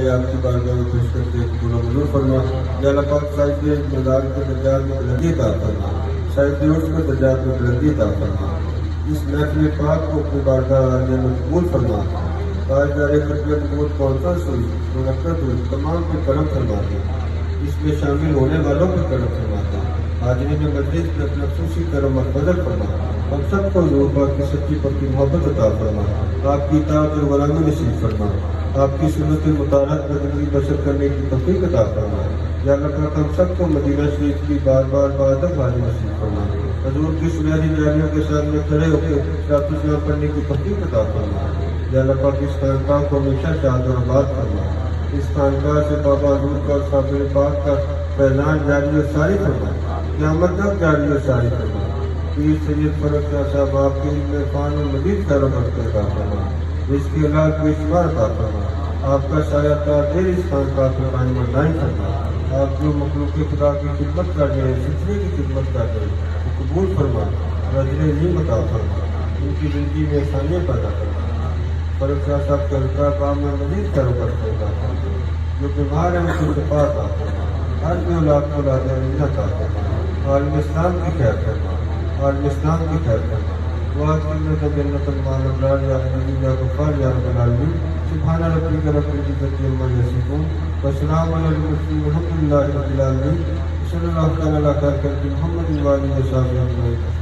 حوالے آپ کی بارگاہ میں پیش کرتے ہیں کہ منظور فرما. یا اللہ پاک صاحب کے مزار کے درجات میں بلندی عطا فرما. صاحب عرش کے درجات میں بلندی عطا فرما. اس محفل پاک کو اپنی بارگاہ عالیہ میں قبول فرما. تاجدار خدمت بہت کانفرنس ہوئی منعقد ہوئی تمام پہ کرم فرما دے. اس میں شامل ہونے والوں پہ کرم فرما دے. حاضرین مجلس میں اپنا خصوصی کرم اور فضل فرما. ہم سب کو حضور پاک کی سچی پکی محبت عطا فرما. آپ کی اطاعت اور غلامی نصیب فرما. آپ کی سنت مطالعات میں زندگی بسر کرنے کی توفیق عطا فرما. یا اللہ پاک ہم سب کو مدینہ شریف کی بار بار بادب حاضر نصیب فرما. حضور کی سنہری جاریوں کے سامنے کھڑے ہو کے صلاۃ السلام پڑھنے کی توفیق عطا فرما. یا اللہ پاک اس خانقاہ کو ہمیشہ شاد و آباد فرما. اس خانقاہ سے بابا حضور کا اور صابر پاک کا فیضان جاری و ساری فرما. قیامت تک جاری و ساری فرما. پیر سید فرق شاہ صاحب آپ کے علم عرفان میں مزید خیر و برکت عطا فرما. اس کی اولاد کو اشمار عطا فرما. آپ کا سایہ تا دیر اس خانقاہ کو قائم و دائم فرما. آپ جو مخلوق خدا کی خدمت کر رہے ہیں سلسلے کی خدمت کر رہے ہیں قبول فرما. رجل علم عطا فرما. ان کی زندگی میں آسانیاں پیدا فرما. فرق شاہ صاحب کے القاع کام میں مزید خیر و برکت عطا فرما. جو بیمار ہیں ان کو شفا عطا فرما. ہر بھی اولاد کو اولاد علم عطا فرما. عالم اسلام کی خیر فرما. عالم اسلام کی خیر کرنا. وعد جنت جنت المال ابرار یا حبیب یا غفار یا رب العالمین. سبحان ربک رب العزت عما یصفون وسلام علی المرسلین والحمد للہ رب العالمین. صلی اللہ تعالی علی خیر محمد و آلہ و صحبہ اجمعین.